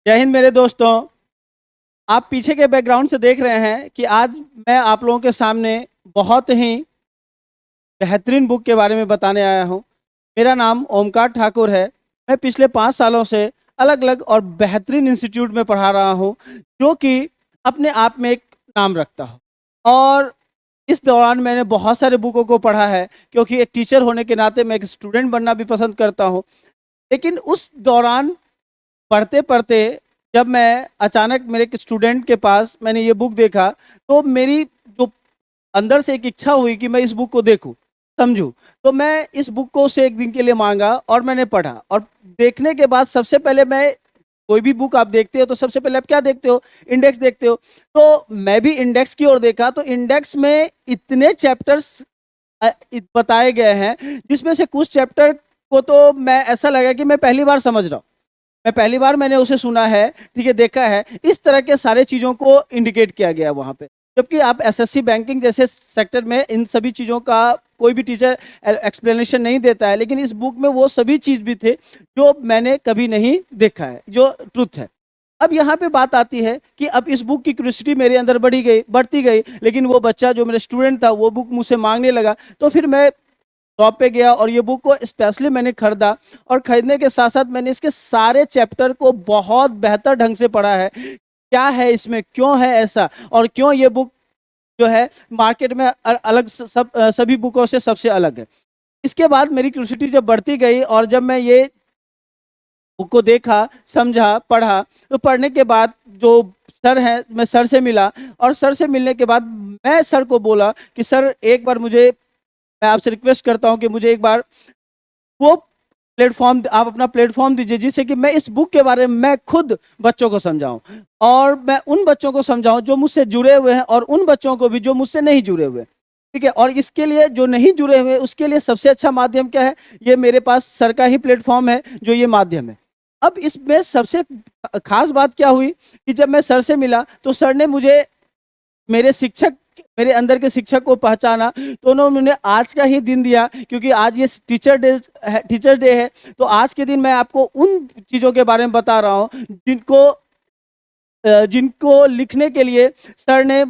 जय हिंद मेरे दोस्तों। आप पीछे के बैकग्राउंड से देख रहे हैं कि आज मैं आप लोगों के सामने बहुत ही बेहतरीन बुक के बारे में बताने आया हूँ। मेरा नाम ओमकार ठाकुर है। मैं पिछले 5 सालों से अलग-अलग और बेहतरीन इंस्टीट्यूट में पढ़ा रहा हूँ, जो कि अपने आप में एक नाम रखता हो। और इस दौरान मैंने बहुत सारे बुकों को पढ़ा है, क्योंकि एक टीचर होने के नाते मैं एक स्टूडेंट बनना भी पसंद करता हूँ। लेकिन उस दौरान पढ़ते-पढ़ते जब मैं अचानक मेरे एक स्टूडेंट के पास मैंने ये बुक देखा, तो मेरी जो अंदर से एक इच्छा हुई कि मैं इस बुक को देखूँ, समझूँ। तो मैं इस बुक को उसे 1 दिन के लिए माँगा और मैंने पढ़ा और देखने के बाद सबसे पहले मैं कोई भी बुक आप देखते हो तो सबसे पहले आप क्या देखते हो? इंडेक्स देखते हो। तो मैं भी इंडेक्स की ओर देखा तो इंडेक्स में इतने चैप्टर्स बताए गए हैं, जिसमें से कुछ चैप्टर को तो मैं ऐसा लगा कि मैं पहली बार समझ रहा हूँ। मैं पहली बार मैंने उसे सुना है, ठीक है, देखा है। इस तरह के सारे चीज़ों को इंडिकेट किया गया है वहाँ पे। जबकि आप एसएससी बैंकिंग जैसे सेक्टर में इन सभी चीज़ों का कोई भी टीचर एक्सप्लेनेशन नहीं देता है, लेकिन इस बुक में वो सभी चीज़ भी थे, जो मैंने कभी नहीं देखा है, जो ट्रुथ है। अब यहाँ पे बात आती है कि अब इस बुक की क्यूरियोसिटी मेरे अंदर बढ़ती गई, लेकिन वो बच्चा जो मेरा स्टूडेंट था, वो बुक मुझसे माँगने लगा, तो फिर मैं शॉप पे गया और ये बुक को स्पेशली मैंने खरीदा और खरीदने के साथ-साथ मैंने इसके सारे चैप्टर को बहुत बेहतर ढंग से पढ़ा है। क्या है इसमें? क्यों है ऐसा? और क्यों ये बुक जो है मार्केट में अलग सभी बुकों से सबसे अलग है। इसके बाद मेरी क्यूरियोसिटी जब बढ़ती गई और जब मैं ये बुक को देखा, समझा, पढ़ा, तो पढ़ने के बाद जो सर हैं, मैं सर से मिला और सर से मिलने के बाद मैं सर को बोला कि सर एक बार मैं आपसे रिक्वेस्ट करता हूँ कि मुझे एक बार वो प्लेटफ़ॉर्म आप अपना प्लेटफ़ॉर्म दीजिए, जिससे कि मैं इस बुक के बारे में मैं खुद बच्चों को समझाऊँ और मैं उन बच्चों को समझाऊँ जो मुझसे जुड़े हुए हैं और उन बच्चों को भी जो मुझसे नहीं जुड़े हुए। ठीक है? और इसके लिए जो नहीं जुड़े हुए उसके लिए सबसे अच्छा माध्यम क्या है? ये मेरे पास सर का ही प्लेटफ़ॉर्म है, जो ये माध्यम है। अब इसमें सबसे ख़ास बात क्या हुई कि जब मैं सर से मिला तो सर ने मुझे मेरे शिक्षक मेरे अंदर के शिक्षक को पहचाना, तो उन्होंने आज का ही दिन दिया, क्योंकि आज ये टीचर डे है, तो आज के दिन मैं आपको उन चीज़ों के बारे में बता रहा हूँ, जिनको लिखने के लिए सर ने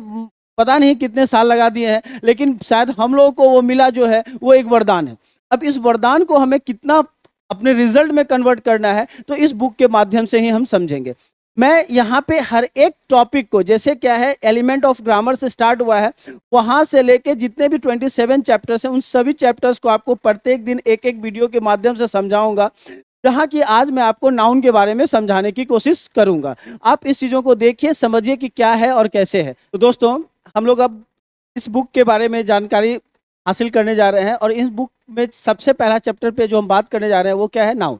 पता नहीं कितने साल लगा दिए हैं, लेकिन शायद हम लोगों को वो मिला जो है, वो एक वरदान है। अब इस वरदान को हमें कितना अपने रिज़ल्ट में कन्वर्ट करना है, तो इस बुक के माध्यम से ही हम समझेंगे। मैं यहाँ पे हर एक टॉपिक को, जैसे क्या है, एलिमेंट ऑफ ग्रामर से स्टार्ट हुआ है, वहाँ से लेके जितने भी 27 चैप्टर्स हैं, उन सभी चैप्टर्स को आपको प्रत्येक दिन एक-एक वीडियो के माध्यम से समझाऊँगा। जहाँ कि आज मैं आपको नाउन के बारे में समझाने की कोशिश करूँगा। आप इस चीज़ों को देखिए, समझिए कि क्या है और कैसे है। तो दोस्तों, हम लोग अब इस बुक के बारे में जानकारी हासिल करने जा रहे हैं और इस बुक में सबसे पहला चैप्टर पे जो हम बात करने जा रहे हैं, वो क्या है? नाउन।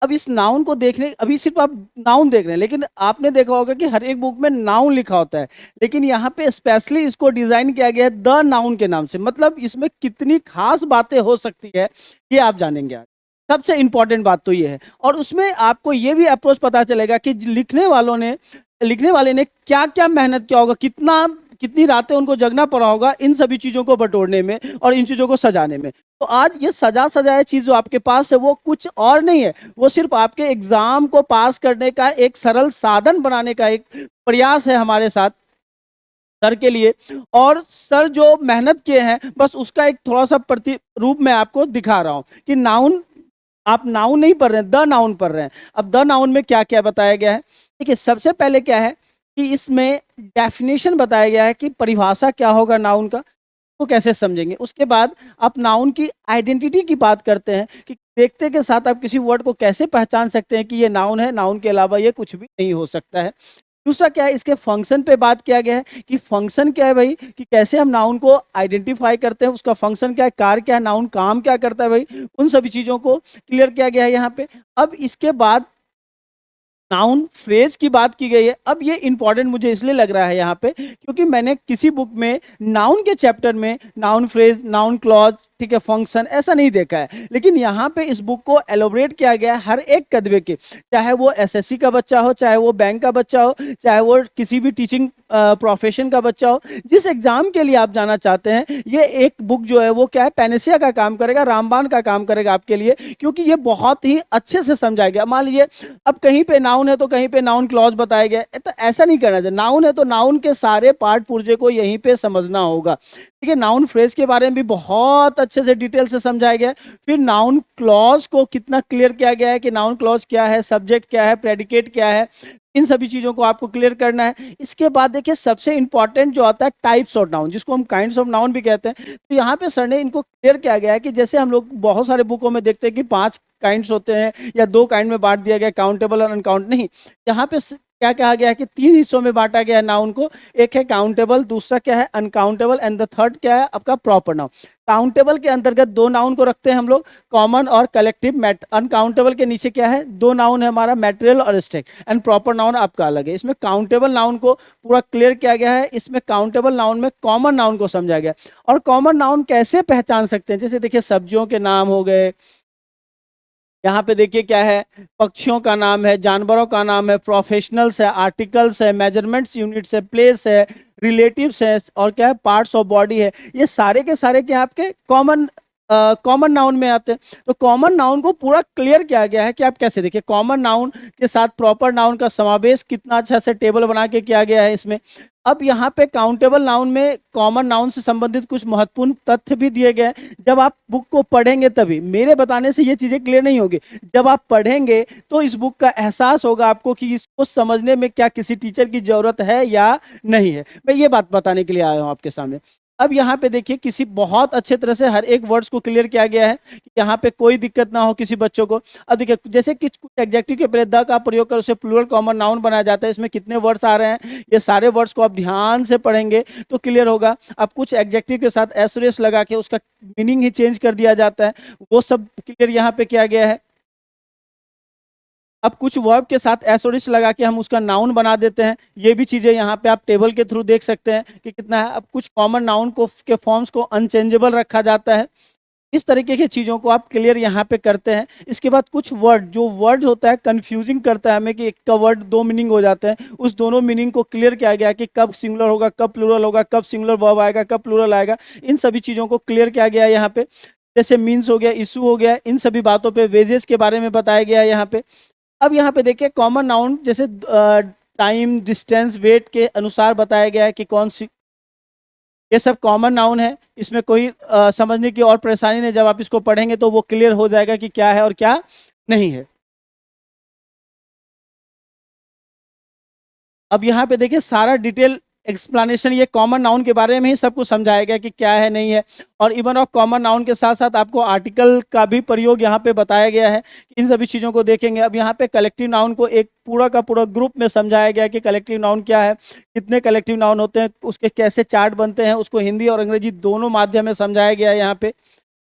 अब इस नाउन को देखने अभी सिर्फ़ आप नाउन देख रहे हैं, लेकिन आपने देखा होगा कि हर एक बुक में नाउन लिखा होता है। लेकिन यहाँ पे स्पेशली इसको डिज़ाइन किया गया है द नाउन के नाम से। मतलब इसमें कितनी ख़ास बातें हो सकती है, ये आप जानेंगे आज। सबसे इम्पोर्टेंट बात तो ये है और उसमें आपको ये भी अप्रोच पता चलेगा कि लिखने वाले ने क्या-क्या मेहनत किया होगा, कितनी रातें उनको जगना पड़ा होगा इन सभी चीज़ों को बटोरने में और इन चीज़ों को सजाने में। तो आज ये सजा-सजाया चीज़ जो आपके पास है, वो कुछ और नहीं है, वो सिर्फ़ आपके एग्ज़ाम को पास करने का एक सरल साधन बनाने का एक प्रयास है हमारे साथ, सर के लिए। और सर जो मेहनत किए हैं, बस उसका एक थोड़ा-सा प्रतिरूप मैं आपको दिखा रहा हूँ कि आप नाउन नहीं पढ़ रहे हैं, द नाउन पढ़ रहे हैं। अब द नाउन में क्या-क्या बताया गया है? देखिए, सबसे पहले क्या है कि इसमें डेफ़िनिशन बताया गया है कि परिभाषा क्या होगा नाउन का, को कैसे समझेंगे। उसके बाद आप नाउन की आइडेंटिटी की बात करते हैं कि देखते के साथ आप किसी वर्ड को कैसे पहचान सकते हैं कि ये नाउन है, नाउन के अलावा ये कुछ भी नहीं हो सकता है। दूसरा क्या है, इसके फंक्शन पे बात किया गया है कि फंक्शन क्या है भाई, कि कैसे हम नाउन को आइडेंटिफ़ाई करते हैं, उसका फंक्शन क्या है, कार्य क्या है, नाउन काम क्या करता है भाई, उन सभी चीज़ों को क्लियर किया गया है यहाँ पे। अब इसके बाद नाउन फ्रेज़ की बात की गई है। अब ये इम्पोर्टेंट मुझे इसलिए लग रहा है यहाँ पे, क्योंकि मैंने किसी बुक में नाउन के चैप्टर में नाउन फ्रेज़, नाउन क्लॉज़ ठीक है, फंक्शन ऐसा नहीं देखा है। लेकिन यहाँ पे इस बुक को एलोबरेट किया गया है हर एक कदवे के, चाहे वो एसएससी का बच्चा हो, चाहे वो बैंक का बच्चा हो, चाहे वो किसी भी टीचिंग प्रोफेशन का बच्चा हो, जिस एग्जाम के लिए आप जाना चाहते हैं, ये एक बुक जो है वो क्या है, पैनेसिया का काम करेगा, रामबाण का काम करेगा आपके लिए, क्योंकि ये बहुत ही अच्छे से समझाया गया। मान लीजिए अब कहीं पे नाउन है तो कहीं पे नाउन क्लॉज बताया गया है, तो ऐसा नहीं करना चाहिए। नाउन है तो नाउन के सारे पार्ट पुर्जे को यहीं पे समझना होगा। ठीक है, नाउन फ्रेज के बारे में भी बहुत अच्छे से डिटेल से समझाया गया है। फिर नाउन क्लॉज को कितना क्लियर किया गया है कि नाउन क्लॉज क्या है, सब्जेक्ट क्या है, प्रेडिकेट क्या है, इन सभी चीजों को आपको क्लियर करना है। इसके बाद देखिए सबसे इंपॉर्टेंट जो आता है टाइप्स ऑफ नाउन, जिसको हम काइंड्स ऑफ नाउन भी कहते हैं। तो यहाँ पे सर ने इनको क्लियर किया गया है कि जैसे हम लोग बहुत सारे बुकों में देखते हैं कि 5 काइंड्स होते हैं या 2 काइंड में बांट दिया गया, काउंटेबल और अनकाउंट। नहीं, यहाँ पे क्या कहा गया है कि 3 हिस्सों में बांटा गया है नाउन को। एक है काउंटेबल, दूसरा क्या है अनकाउंटेबल, एंड द थर्ड क्या है आपका प्रॉपर नाउन। काउंटेबल के अंतर्गत 2 नाउन को रखते हैं हम लोग, कॉमन और कलेक्टिव। अनकाउंटेबल के नीचे क्या है, 2 नाउन है हमारा, मैटेरियल और स्टेक, एंड प्रॉपर नाउन आपका अलग है। इसमें काउंटेबल नाउन को पूरा क्लियर किया गया है। इसमें काउंटेबल नाउन में कॉमन नाउन को समझा गया है। और कॉमन नाउन कैसे पहचान सकते हैं, जैसे देखिए सब्जियों के नाम हो गए, यहाँ पे देखिए क्या है, पक्षियों का नाम है, जानवरों का नाम है, प्रोफेशनल्स है, आर्टिकल्स है, मेजरमेंट्स यूनिट्स है, प्लेस है, रिलेटिव्स है, और क्या है पार्ट्स ऑफ बॉडी है। ये सारे के सारे क्या आपके कॉमन नाउन में आते हैं। तो कॉमन नाउन को पूरा क्लियर किया गया है कि आप कैसे देखिए कॉमन नाउन के साथ प्रॉपर नाउन का समावेश कितना अच्छा से टेबल बना के किया गया है इसमें। अब यहाँ पे काउंटेबल नाउन में कॉमन नाउन से संबंधित कुछ महत्वपूर्ण तथ्य भी दिए गए हैं। जब आप बुक को पढ़ेंगे तभी, मेरे बताने से ये चीजें क्लियर नहीं होगी। जब आप पढ़ेंगे तो इस बुक का एहसास होगा आपको कि इसको समझने में क्या किसी टीचर की जरूरत है या नहीं है। मैं ये बात बताने के लिए आया हूँ आपके सामने। अब यहाँ पे देखिए किसी बहुत अच्छे तरह से हर एक वर्ड्स को क्लियर किया गया है कि यहाँ पे कोई दिक्कत ना हो किसी बच्चों को। अब देखिए जैसे कि कुछ एडजेक्टिव के पहले द का प्रयोग कर उसे प्लूरल कॉमन नाउन बनाया जाता है। इसमें कितने वर्ड्स आ रहे हैं, ये सारे वर्ड्स को आप ध्यान से पढ़ेंगे तो क्लियर होगा। अब कुछ एडजेक्टिव के साथ एसोरेस लगा के उसका मीनिंग ही चेंज कर दिया जाता है, वो सब क्लियर यहाँ पे किया गया है। अब कुछ वर्ब के साथ एसोरिस लगा के हम उसका नाउन बना देते हैं, ये भी चीजें यहाँ पे आप टेबल के थ्रू देख सकते हैं कि कितना है। अब कुछ कॉमन नाउन को के फॉर्म्स को अनचेंजेबल रखा जाता है। इस तरीके की चीजों को आप क्लियर यहाँ पे करते हैं। इसके बाद कुछ वर्ड, जो वर्ड होता है कंफ्यूजिंग करता है हमें कि एक का वर्ड 2 मीनिंग हो जाते हैं, उस दोनों मीनिंग को क्लियर किया गया कि कब सिंगुलर होगा, कब प्लूरल होगा, कब सिंगुलर वर्ब आएगा, कब प्लूरल आएगा। इन सभी चीजों को क्लियर किया गया है यहाँ पे। जैसे मीन्स हो गया, इशू हो गया, इन सभी बातों पे, वेजेस के बारे में बताया गया है यहाँ पे। अब यहाँ पे देखिए कॉमन नाउन जैसे टाइम, डिस्टेंस, वेट के अनुसार बताया गया है कि कौन सी, ये सब कॉमन नाउन है। इसमें कोई समझने की और परेशानी नहीं, जब आप इसको पढ़ेंगे तो वो क्लियर हो जाएगा कि क्या है और क्या नहीं है। अब यहाँ पे देखिए सारा डिटेल एक्सप्लेनेशन ये कॉमन नाउन के बारे में ही सब कुछ समझाया गया कि क्या है नहीं है। और इवन ऑफ कॉमन नाउन के साथ साथ आपको आर्टिकल का भी प्रयोग यहाँ पे बताया गया है। इन सभी चीज़ों को देखेंगे। अब यहाँ पे कलेक्टिव नाउन को एक पूरा का पूरा ग्रुप में समझाया गया कि कलेक्टिव नाउन क्या है, कितने कलेक्टिव नाउन होते हैं, उसके कैसे चार्ट बनते हैं, उसको हिंदी और अंग्रेजी दोनों माध्यम में समझाया गया है यहाँ पे।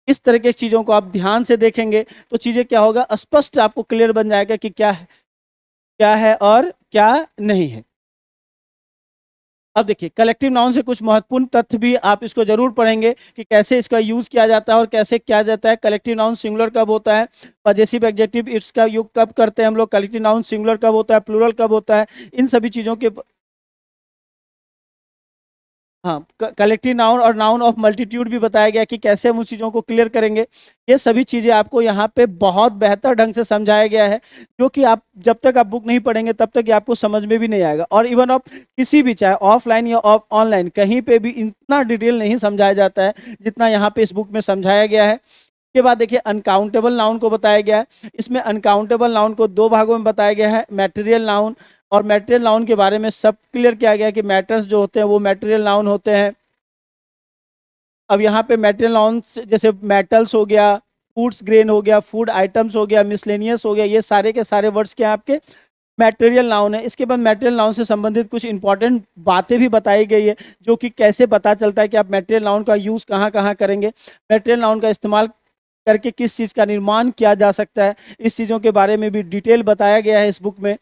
इस तरह की चीज़ों को आप ध्यान से देखेंगे तो चीज़ें क्या होगा, स्पष्ट आपको क्लियर बन जाएगा कि क्या है और क्या नहीं है। अब देखिए कलेक्टिव नाउन से कुछ महत्वपूर्ण तथ्य भी आप इसको जरूर पढ़ेंगे कि कैसे इसका यूज किया जाता है और कैसे किया जाता है। कलेक्टिव नाउन सिंगुलर कब होता है, पजेसिव एडजेक्टिव इट्स का यूज कब करते हैं हम लोग, कलेक्टिव नाउन सिंगुलर कब होता है, प्लूरल कब होता है, इन सभी चीजों के। हाँ, कलेक्टिव नाउन और नाउन ऑफ मल्टीट्यूड भी बताया गया कि कैसे हम उस चीज़ों को क्लियर करेंगे। ये सभी चीज़ें आपको यहाँ पे बहुत बेहतर ढंग से समझाया गया है, जो कि आप जब तक आप बुक नहीं पढ़ेंगे तब तक ये आपको समझ में भी नहीं आएगा। और इवन ऑफ किसी भी, चाहे ऑफलाइन या ऑनलाइन, कहीं पे भी इतना डिटेल नहीं समझाया जाता है जितना यहाँ पे इस बुक में समझाया गया है। के बाद देखिए अनकाउंटेबल नाउन को बताया गया है। इसमें अनकाउंटेबल नाउन को 2 भागों में बताया गया है, मैटेरियल नाउन और मैटेरियल नाउन के बारे में सब क्लियर किया गया कि मैटर्स जो होते हैं वो मैटेरियल नाउन होते हैं। अब यहाँ पे मैटेरियल नाउन जैसे मेटल्स हो गया, फूड्स ग्रेन हो गया, फूड आइटम्स हो गया, मिसलेनियस हो गया, ये सारे के सारे वर्ड्स क्या हैं आपके मैटेरियल नाउन है। इसके बाद मैटेरियल नाउन से संबंधित कुछ इंपॉर्टेंट बातें भी बताई गई है, जो कि कैसे पता चलता है कि आप मैटेरियल नाउन का यूज कहाँ कहाँ करेंगे, मैटेरियल नाउन का इस्तेमाल करके किस चीज़ का निर्माण किया जा सकता है, इस चीज़ों के बारे में भी डिटेल बताया गया है इस बुक में।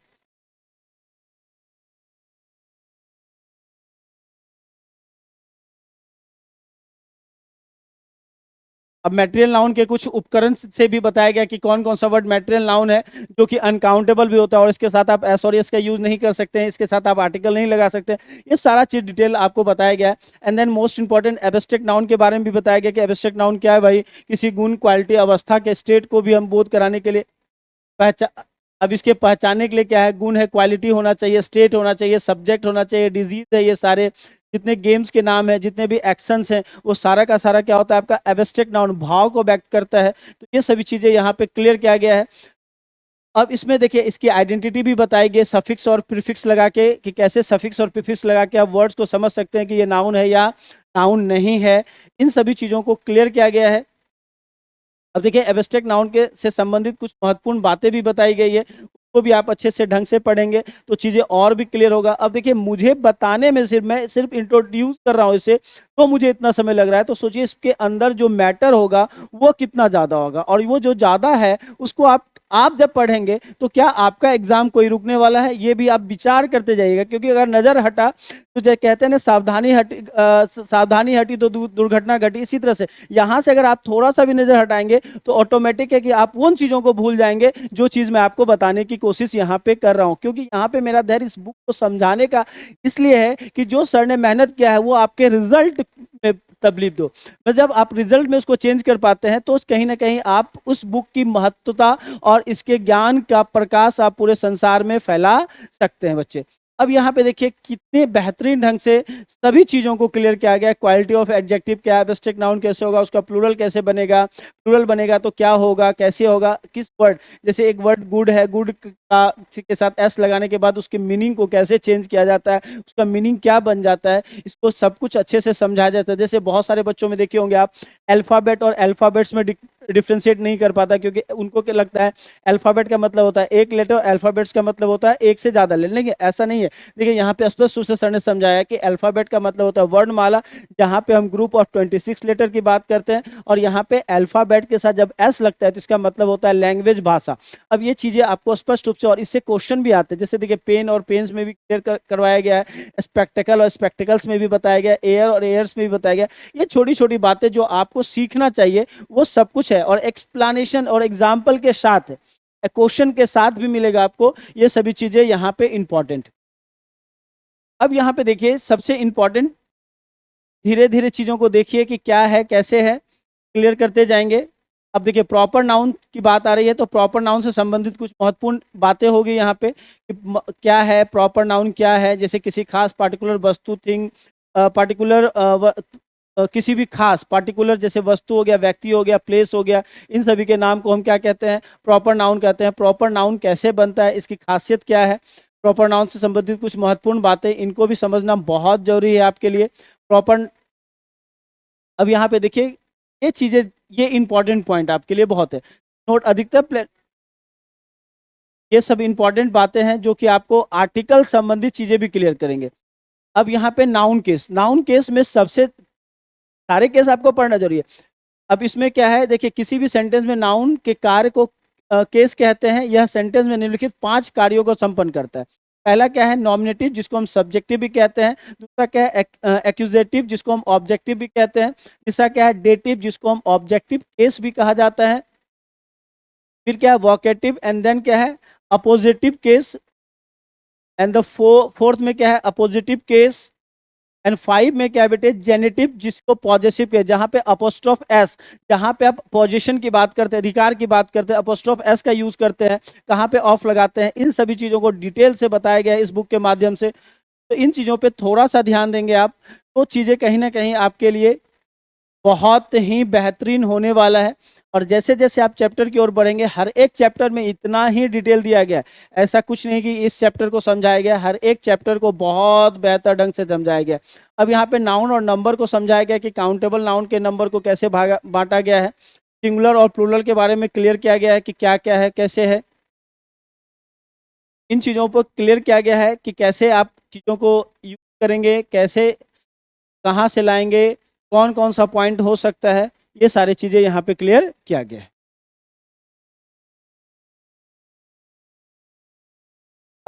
अब मटेरियल नाउन के कुछ उपकरण से भी बताया गया कि कौन कौन सा वर्ड मटेरियल नाउन है जो कि अनकाउंटेबल भी होता है और इसके साथ आप एस और एस का यूज नहीं कर सकते हैं, इसके साथ आप आर्टिकल नहीं लगा सकते। ये सारा चीज डिटेल आपको बताया गया है। And then most important abstract noun के बारे में भी बताया गया कि एब्स्ट्रैक्ट नाउन क्या है भाई, किसी गुण, क्वालिटी, अवस्था के स्टेट को भी हम बोध कराने के लिए पहचान, अब इसके पहचानने के लिए क्या है, गुण है, क्वालिटी होना चाहिए, स्टेट होना चाहिए, सब्जेक्ट होना चाहिए, डिजीज है, ये सारे जितने गेम्स के नाम है, जितने भी एक्शंस हैं, वो सारा का सारा क्या होता है आपका एब्स्ट्रैक्ट नाउन, भाव को व्यक्त करता है। तो ये सभी चीजें यहाँ पे क्लियर किया गया है। अब इसमें देखिए इसकी आइडेंटिटी भी बताई गई सफिक्स और प्रीफिक्स लगा के, कि कैसे सफिक्स और प्रीफिक्स लगा के आप वर्ड्स को समझ सकते हैं कि ये नाउन है या नाउन नहीं है। इन सभी चीजों को क्लियर किया गया है। अब देखिए एब्स्ट्रैक्ट नाउन के से संबंधित कुछ महत्वपूर्ण बातें भी बताई गई है, उसको भी आप अच्छे से ढंग से पढ़ेंगे तो चीज़ें और भी क्लियर होगा। अब देखिए मुझे बताने में मैं सिर्फ इंट्रोड्यूस कर रहा हूँ इसे, तो मुझे इतना समय लग रहा है, तो सोचिए इसके अंदर जो मैटर होगा वो कितना ज़्यादा होगा, और वो जो ज़्यादा है उसको आप जब पढ़ेंगे तो क्या आपका एग्जाम कोई रुकने वाला है, ये भी आप विचार करते जाइएगा। क्योंकि अगर नजर हटा तो जो कहते हैं ना, सावधानी हटी तो दुर्घटना घटी, इसी तरह से यहाँ से अगर आप थोड़ा सा भी नजर हटाएंगे तो ऑटोमेटिक है कि आप उन चीजों को भूल जाएंगे जो चीज मैं आपको बताने की कोशिश यहाँ पे कर रहा हूँ। क्योंकि यहाँ पे मेरा धैर्य इस बुक को समझाने का इसलिए है कि जो सर ने मेहनत किया है वो आपके रिजल्ट में तबलीफ दो। तो जब आप रिजल्ट में उसको चेंज कर पाते हैं तो कहीं ना कहीं आप उस बुक की महत्वता और इसके ज्ञान का प्रकाश आप पूरे संसार में फैला सकते हैं बच्चे। अब यहाँ पे देखिए कितने बेहतरीन ढंग से सभी चीजों को क्लियर किया गया। क्वालिटी ऑफ एडजेक्टिव क्या है, एब्स्ट्रैक्ट नाउन कैसे होगा, उसका प्लूरल कैसे बनेगा, प्लूरल बनेगा तो क्या होगा, कैसे होगा, किस वर्ड, जैसे एक वर्ड गुड है, गुड का के साथ एस लगाने के बाद उसके मीनिंग को कैसे चेंज किया जाता है, उसका मीनिंग क्या बन जाता है, इसको सब कुछ अच्छे से समझाया जाता है। जैसे बहुत सारे बच्चों में देखे होंगे आप अल्फाबेट और अल्फाबेट्स में डिफ्रेंशिएट नहीं कर पाता, क्योंकि उनको क्या लगता है अल्फाबेट का मतलब होता है एक लेटर, अल्फाबेट्स का मतलब होता है एक से ज्यादा लेटर, लेकिन ऐसा नहीं है। देखिए यहाँ पे स्पष्ट रूप से सर ने समझाया कि अल्फाबेट का मतलब होता है वर्णमाला, जहाँ पे हम ग्रुप ऑफ 26 लेटर की बात करते हैं, और यहाँ पे अल्फाबेट के साथ जब एस लगता है तो इसका मतलब होता है लैंग्वेज, भाषा। अब ये चीजें आपको स्पष्ट रूप से, और इससे क्वेश्चन भी आते हैं, जैसे देखिए पेन और पेन्स में भी क्लियर करवाया गया है, स्पेक्टिकल और स्पेक्टिकल्स में भी बताया गया, एयर और एयर्स में भी बताया गया। ये छोटी छोटी बातें जो आपको सीखना चाहिए वो सब कुछ है, और एक्सप्लेनेशन और एग्जाम्पल के साथ, क्वेश्चन के साथ भी मिलेगा आपको। ये सभी चीजें यहाँ पे इंपॉर्टेंट। अब यहाँ पे देखिए सबसे इंपॉर्टेंट, धीरे धीरे चीजों को देखिए कि क्या है कैसे है, क्लियर करते जाएंगे। अब देखिए प्रॉपर नाउन की बात आ रही है, तो प्रॉपर नाउन से संबंधित कुछ महत्वपूर्ण बातें होगी यहाँ पे कि क्या है प्रॉपर नाउन, क्या है, जैसे किसी खास पार्टिकुलर वस्तु, थिंग, पार्टिकुलर किसी भी खास पार्टिकुलर, जैसे वस्तु हो गया, व्यक्ति हो गया, प्लेस हो गया, इन सभी के नाम को हम क्या कहते हैं, प्रॉपर नाउन कहते हैं। प्रॉपर नाउन कैसे बनता है, इसकी खासियत क्या है, प्रॉपर नाउन से संबंधित कुछ महत्वपूर्ण बातें, इनको भी समझना बहुत जरूरी है आपके लिए। प्रॉपर, अब यहाँ पे देखिए ये चीजें, ये इंपॉर्टेंट पॉइंट आपके लिए बहुत है, नोट अधिकतर ये सब इंपॉर्टेंट बातें हैं जो कि आपको आर्टिकल संबंधित चीजें भी क्लियर करेंगे। अब यहाँ पे नाउन केस में सबसे सारे केस आपको पढ़ना जरूरी है। अब इसमें क्या है देखिए, किसी भी सेंटेंस में नाउन के कार्य को केस कहते हैं। यह सेंटेंस में निम्नलिखित 5 कार्यों को संपन्न करता है। पहला क्या है, नॉमिनेटिव, जिसको हम सब्जेक्टिव भी कहते हैं। दूसरा क्या है, एक्यूजेटिव, जिसको हम ऑब्जेक्टिव भी कहते हैं। तीसरा क्या है, डेटिव, जिसको हम ऑब्जेक्टिव केस भी कहा जाता है। फिर क्या है, वोकेटिव, एंड देन क्या है, appositive case, and the fourth में क्या है, अपोजिटिव केस, एंड 5 में क्या है बेटे, जेनेटिव, जिसको पॉजिटिव के, जहां पे अपोस्ट्रोफ एस, जहां पे आप पोजीशन की बात करते हैं, अधिकार की बात करते हैं, अपोस्ट्रोफ एस का यूज करते हैं, कहां पे ऑफ लगाते हैं, इन सभी चीजों को डिटेल से बताया गया है इस बुक के माध्यम से। तो इन चीजों पे थोड़ा सा ध्यान देंगे आप, तो चीजें कहीं ना कहीं आपके लिए बहुत ही बेहतरीन होने वाला है। और जैसे जैसे आप चैप्टर की ओर बढ़ेंगे, हर एक चैप्टर में इतना ही डिटेल दिया गया है, ऐसा कुछ नहीं कि इस चैप्टर को समझाया गया, हर एक चैप्टर को बहुत बेहतर ढंग से समझाया गया। अब यहाँ पे नाउन और नंबर को समझाया गया कि काउंटेबल नाउन के नंबर को कैसे बांटा गया है। सिंगुलर और प्लूरल के बारे में क्लियर किया गया है कि क्या क्या है, कैसे है। इन चीज़ों पर क्लियर किया गया है कि कैसे आप चीज़ों को यूज करेंगे, कैसे, कहाँ से लाएंगे, कौन कौन सा पॉइंट हो सकता है, ये सारी चीजें यहाँ पे क्लियर किया गया है।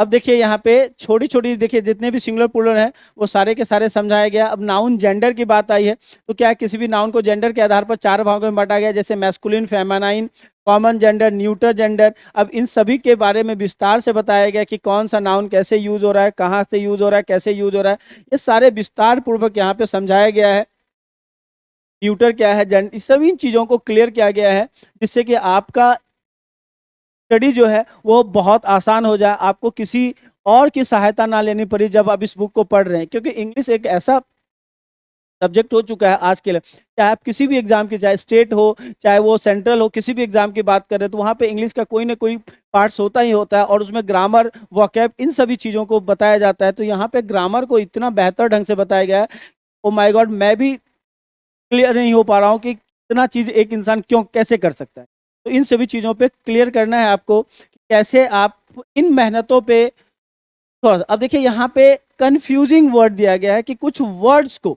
अब देखिए यहाँ पे छोटी-छोटी देखिए जितने भी सिंगुलर प्लूरल हैं, वो सारे के सारे समझाया गया। अब नाउन जेंडर की बात आई है, तो क्या किसी भी नाउन को जेंडर के आधार पर 4 भागों में बाँटा गया, जैसे masculine, feminine, common gender, neuter gender. अब इन सभी के बारे में विस्तार से बताया गया कि कौन-सा नाउन कैसे यूज़ हो रहा है, कहाँ से यूज़ हो रहा है, कैसे यूज़ हो रहा है। ये सारे विस्तार पूर्वक यहाँ पे समझाया गया है। न्यूटर क्या है, इस सभी चीज़ों को क्लियर किया गया है, जिससे कि आपका स्टडी जो है वो बहुत आसान हो जाए, आपको किसी और की सहायता ना लेनी पड़ी जब आप इस बुक को पढ़ रहे हैं, क्योंकि इंग्लिश एक ऐसा सब्जेक्ट हो चुका है आज के लिए। चाहे आप किसी भी एग्जाम की, चाहे स्टेट हो, चाहे वो सेंट्रल हो, किसी भी एग्जाम की बात करें तो वहाँ पे इंग्लिश का कोई ना कोई पार्ट्स होता ही होता है, और उसमें ग्रामर, वोकैब, इन सभी चीज़ों को बताया जाता है। तो यहाँ पे ग्रामर को इतना बेहतर ढंग से बताया गया है, ओ माय गॉड, मैं भी क्लियर नहीं हो पा रहा हूँ कि इतना चीज़ एक इंसान क्यों कैसे कर सकता है। तो इन सभी चीज़ों पे क्लियर करना है आपको कि कैसे आप इन मेहनतों पे थोड़ा-सा। अब देखिए यहाँ पे कन्फ्यूजिंग वर्ड दिया गया है कि कुछ वर्ड्स को,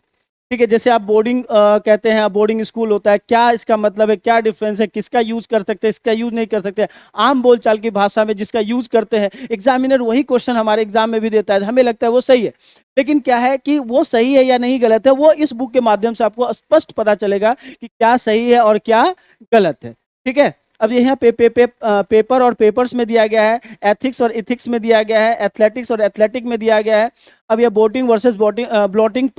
ठीक है, जैसे आप बोर्डिंग कहते हैं, बोर्डिंग स्कूल होता है, क्या इसका मतलब है, क्या डिफरेंस है, किसका यूज़ कर सकते हैं, इसका यूज़ नहीं कर सकते। आम बोलचाल की भाषा में जिसका यूज़ करते हैं, एग्ज़ामिनर वही क्वेश्चन हमारे एग्ज़ाम में भी देता है, हमें लगता है वो सही है। लेकिन क्या है कि वो सही है या नहीं गलत है, वो इस बुक के माध्यम से आपको स्पष्ट पता चलेगा कि क्या सही है और क्या गलत है, ठीक है? अब यहाँ पेपर और पेपर्स में दिया गया है, एथिक्स और इथिक्स में दिया गया है, एथलेटिक्स और एथलेटिक में दिया गया है। अब ये बोटिंग वर्सेस ब्लॉटिंग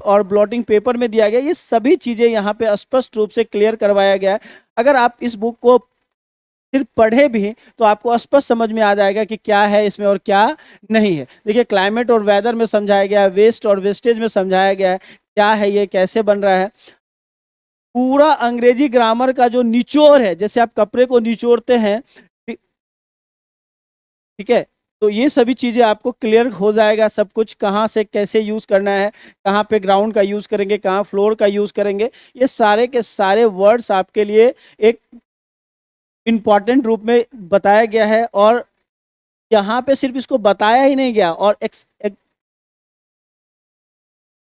और ब्लॉटिंग पेपर में दिया गया है। ये सभी चीज़ें यहाँ पे स्पष्ट रूप से क्लियर करवाया गया है। अगर आप इस बुक को सिर्फ पढ़े भी तो आपको स्पष्ट समझ में आ जाएगा कि क्या है इसमें और क्या नहीं है। देखिए क्लाइमेट और वेदर में समझाया गया है, वेस्ट और वेस्टेज में समझाया गया है, क्या है ये, कैसे बन रहा है। पूरा अंग्रेजी ग्रामर का जो निचोड़ है, जैसे आप कपड़े को निचोड़ते हैं, ठीक है, तो ये सभी चीज़ें आपको क्लियर हो जाएगा, सब कुछ कहाँ से कैसे यूज़ करना है, कहाँ पे ग्राउंड का यूज़ करेंगे, कहाँ फ्लोर का यूज़ करेंगे। ये सारे के सारे वर्ड्स आपके लिए एक इम्पॉर्टेंट रूप में बताया गया है, और यहाँ पे सिर्फ इसको बताया ही नहीं गया, और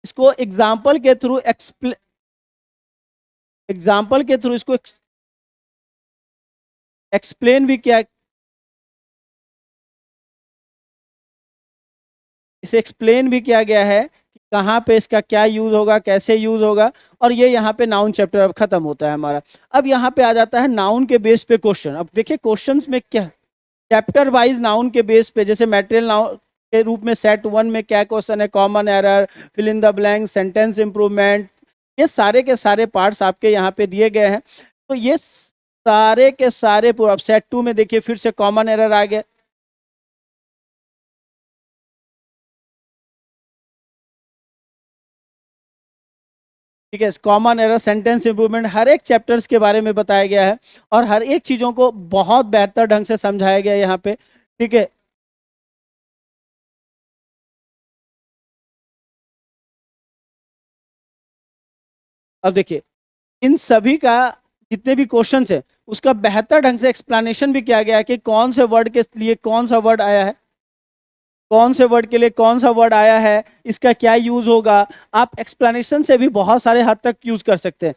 इसको एग्जाम्पल के थ्रू इसको एक्सप्लेन भी किया, इसे एक्सप्लेन भी किया गया है कि कहाँ पे इसका क्या यूज़ होगा, कैसे यूज़ होगा। और ये यहाँ पे नाउन चैप्टर अब खत्म होता है हमारा। अब यहाँ पे आ जाता है नाउन के बेस पे क्वेश्चन। अब देखिए क्वेश्चंस में क्या, चैप्टर वाइज नाउन के बेस पे, जैसे मटेरियल नाउन के रूप में सेट 1 में क्या क्वेश्चन है, common error, fill in the blank, sentence improvement, ये सारे के सारे पार्ट्स आपके यहाँ पे दिए गए हैं। तो ये सारे के सारे पूरा सेट 2 में देखिए फिर से कॉमन एरर आ गया, ठीक है, कॉमन एरर, सेंटेंस इंप्रूवमेंट, हर एक चैप्टर्स के बारे में बताया गया है, और हर एक चीज़ों को बहुत बेहतर ढंग से समझाया गया है यहाँ पे, ठीक है। अब देखिए इन सभी का जितने भी क्वेश्चंस है उसका बेहतर ढंग से एक्सप्लेनेशन भी किया गया है कि कौन से वर्ड के लिए कौन सा वर्ड आया है, कौन से वर्ड के लिए कौन सा वर्ड आया है, इसका क्या यूज होगा। आप एक्सप्लेनेशन से भी बहुत सारे हद तक यूज कर सकते हैं।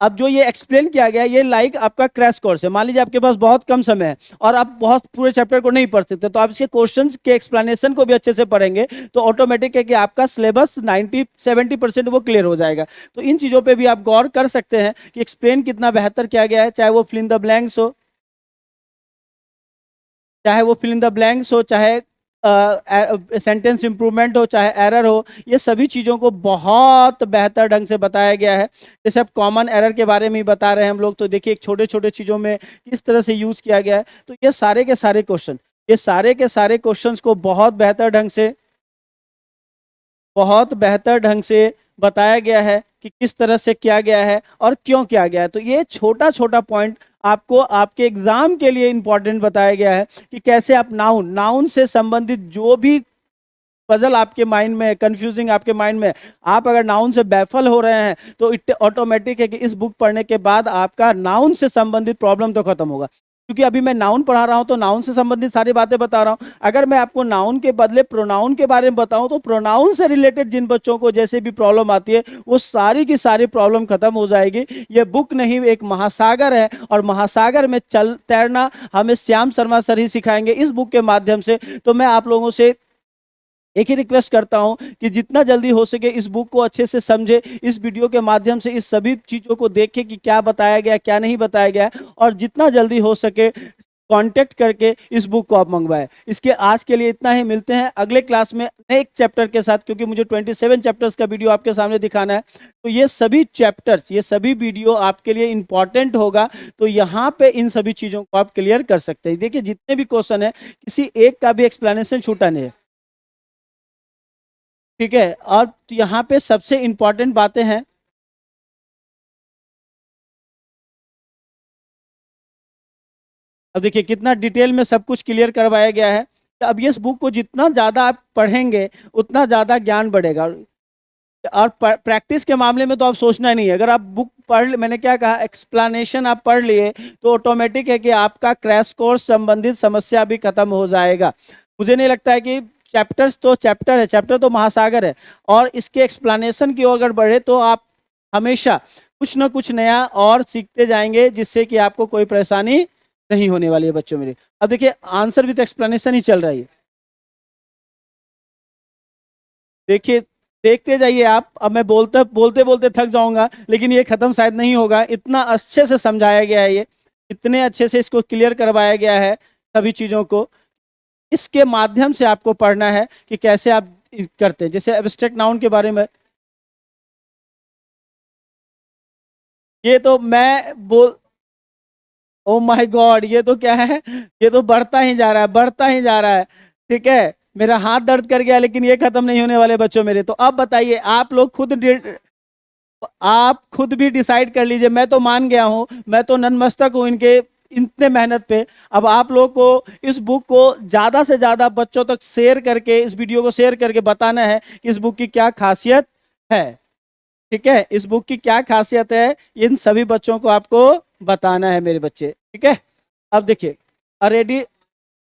अब जो ये एक्सप्लेन किया गया है, ये लाइक आपका क्रैश कोर्स है। मान लीजिए आपके पास बहुत कम समय है और आप बहुत पूरे चैप्टर को नहीं पढ़ सकते, तो आप इसके क्वेश्चंस के एक्सप्लेनेशन को भी अच्छे से पढ़ेंगे तो ऑटोमेटिक है कि आपका सिलेबस 90-70% वो क्लियर हो जाएगा। तो इन चीज़ों पे भी आप गौर कर सकते हैं कि एक्सप्लेन कितना बेहतर किया गया है, चाहे वो फिल इन द ब्लैंक्स हो, चाहे वो फिल इन द ब्लैंक्स हो, चाहे सेंटेंस इंप्रूवमेंट हो, चाहे एरर हो, ये सभी चीज़ों को बहुत बेहतर ढंग से बताया गया है। जैसे अब कॉमन एरर के बारे में ही बता रहे हैं हम लोग, तो देखिए एक छोटे छोटे चीज़ों में किस तरह से यूज़ किया गया है। तो ये सारे के सारे क्वेश्चन, ये सारे के सारे क्वेश्चंस को बहुत बेहतर ढंग से बताया गया है कि किस तरह से किया गया है और क्यों किया गया है। तो ये छोटा छोटा पॉइंट आपको आपके एग्जाम के लिए इंपॉर्टेंट बताया गया है कि कैसे आप नाउन नाउन से संबंधित जो भी पजल आपके माइंड में, कंफ्यूजिंग आपके माइंड में, आप अगर नाउन से बैफल हो रहे हैं तो इट ऑटोमेटिक है कि इस बुक पढ़ने के बाद आपका नाउन से संबंधित प्रॉब्लम तो खत्म होगा। क्योंकि अभी मैं नाउन पढ़ा रहा हूं तो नाउन से संबंधित सारी बातें बता रहा हूं। अगर मैं आपको नाउन के बदले प्रोनाउन के बारे में बताऊं तो प्रोनाउन से रिलेटेड जिन बच्चों को जैसे भी प्रॉब्लम आती है वो सारी की सारी प्रॉब्लम खत्म हो जाएगी। ये बुक नहीं, एक महासागर है, और महासागर में चल तैरना हमें श्याम शर्मा सर ही सिखाएंगे इस बुक के माध्यम से। तो मैं आप लोगों से एक ही रिक्वेस्ट करता हूं कि जितना जल्दी हो सके इस बुक को अच्छे से समझे, इस वीडियो के माध्यम से इस सभी चीज़ों को देखें कि क्या बताया गया क्या नहीं बताया गया, और जितना जल्दी हो सके कांटेक्ट करके इस बुक को आप मंगवाएं। इसके आज के लिए इतना ही, मिलते हैं अगले क्लास में नए एक चैप्टर के साथ, क्योंकि मुझे 27 चैप्टर्स का वीडियो आपके सामने दिखाना है। तो ये सभी चैप्टर्स, ये सभी वीडियो आपके लिए इंपॉर्टेंट होगा, तो यहाँ पे इन सभी चीज़ों को आप क्लियर कर सकते हैं। देखिए जितने भी क्वेश्चन है किसी एक का भी एक्सप्लेनेशन छूटा नहीं है, ठीक है। और यहाँ पे सबसे इंपॉर्टेंट बातें हैं, अब देखिए कितना डिटेल में सब कुछ क्लियर करवाया गया है। तो अब इस बुक को जितना ज़्यादा आप पढ़ेंगे उतना ज़्यादा ज्ञान बढ़ेगा। और प्रैक्टिस के मामले में तो आप सोचना नहीं है, अगर आप बुक पढ़, मैंने क्या कहा, एक्सप्लेनेशन आप पढ़ लिए तो ऑटोमेटिक है कि आपका क्रैश कोर्स संबंधित समस्या भी खत्म हो जाएगा। मुझे नहीं लगता है कि चैप्टर्स तो चैप्टर है, चैप्टर तो महासागर है, और इसके एक्सप्लेनेशन की ओर अगर बढ़े तो आप हमेशा कुछ ना कुछ नया और सीखते जाएंगे, जिससे कि आपको कोई परेशानी नहीं होने वाली है बच्चों मेरे। अब देखिए आंसर विद एक्सप्लेनेशन ही चल रहा है। देखिए देखते जाइए आप, अब मैं बोलते बोलते बोलते थक जाऊंगा, लेकिन ये खत्म शायद नहीं होगा, इतना अच्छे से समझाया गया है, ये इतने अच्छे से इसको क्लियर करवाया गया है सभी चीज़ों को। इसके माध्यम से आपको पढ़ना है कि कैसे आप करते हैं। जैसे एब्स्ट्रैक्ट नाउन के बारे में, ये तो मैं बोल, ओ माय गॉड, ये तो क्या है, ये तो बढ़ता ही जा रहा है, बढ़ता ही जा रहा है, ठीक है। मेरा हाथ दर्द कर गया, लेकिन ये खत्म नहीं होने वाले बच्चों मेरे। तो अब बताइए, आप लोग खुद आप खुद भी डिसाइड कर लीजिए। मैं तो मान गया हूं, मैं तो नतमस्तक हूं इनके इतने मेहनत पे। अब आप लोग को इस बुक को ज्यादा से ज्यादा बच्चों तक शेयर करके, इस वीडियो को शेयर करके बताना है कि इस बुक की क्या खासियत है, ठीक है। इस बुक की क्या खासियत है इन सभी बच्चों को आपको बताना है मेरे बच्चे, ठीक है। अब देखिए ऑलरेडी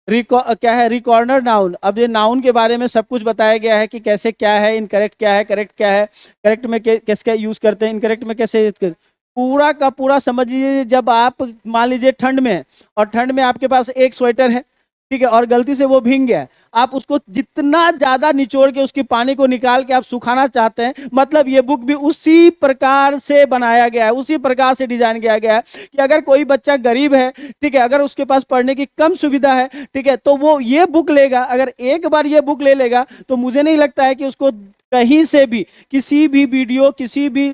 क्या है रिकॉर्डर नाउन। अब ये नाउन के बारे में सब कुछ बताया गया है कि कैसे क्या है, इनकरेक्ट क्या है, करेक्ट क्या है, करेक्ट में कैसे यूज करते हैं, इनकरेक्ट में कैसे यूज करते हैं, पूरा का पूरा समझ लीजिए। जब आप मान लीजिए ठंड में है, और ठंड में आपके पास एक स्वेटर है, ठीक है, और गलती से वो भीग गया है, आप उसको जितना ज्यादा निचोड़ के उसकी पानी को निकाल के आप सुखाना चाहते हैं, मतलब ये बुक भी उसी प्रकार से बनाया गया है, उसी प्रकार से डिजाइन किया गया है कि अगर कोई बच्चा गरीब है, ठीक है, अगर उसके पास पढ़ने की कम सुविधा है, ठीक है, तो वो ये बुक लेगा। अगर एक बार ये बुक ले लेगा तो मुझे नहीं लगता है कि उसको कहीं से भी, किसी भी वीडियो, किसी भी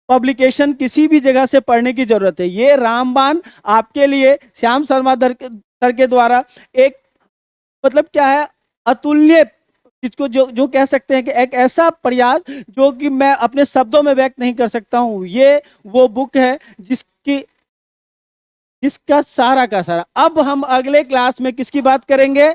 पब्लिकेशन, किसी भी जगह से पढ़ने की जरूरत है। ये रामबाण आपके लिए श्याम शर्मा सर के द्वारा एक, मतलब क्या है, अतुल्य, जिसको जो जो कह सकते हैं कि एक ऐसा प्रयास जो कि मैं अपने शब्दों में व्यक्त नहीं कर सकता हूं। ये वो बुक है जिसकी, इसका सारा का सारा। अब हम अगले क्लास में किसकी बात करेंगे?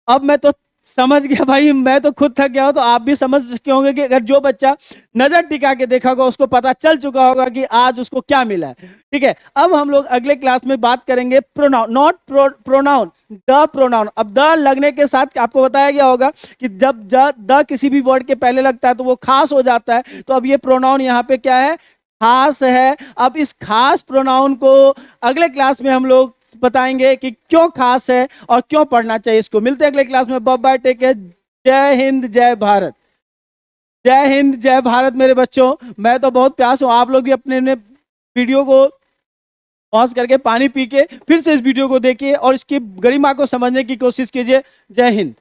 अब मैं तो समझ गया भाई, मैं तो खुद थक गया हूं, तो आप भी समझ चुके होंगे कि अगर जो बच्चा नजर टिका के देखा होगा उसको पता चल चुका होगा कि आज उसको क्या मिला है, ठीक है। अब हम लोग अगले क्लास में बात करेंगे pronoun, not pronoun, the pronoun. अब द लगने के साथ आपको बताया गया होगा कि जब द किसी भी वर्ड के पहले लगता है तो वो खास हो जाता है। तो अब ये प्रोनाउन यहाँ पे क्या है, खास है। अब इस खास प्रोनाउन को अगले क्लास में हम लोग बताएंगे कि क्यों खास है और क्यों पढ़ना चाहिए इसको। मिलते हैं अगले क्लास में। बाय, टेक केयर, जय हिंद, जय भारत। जय हिंद, जय भारत मेरे बच्चों। मैं तो बहुत प्यास हूं, आप लोग भी अपने वीडियो को पॉज करके पानी पी के फिर से इस वीडियो को देखिए और इसकी गरिमा को समझने की कोशिश कीजिए। जय हिंद।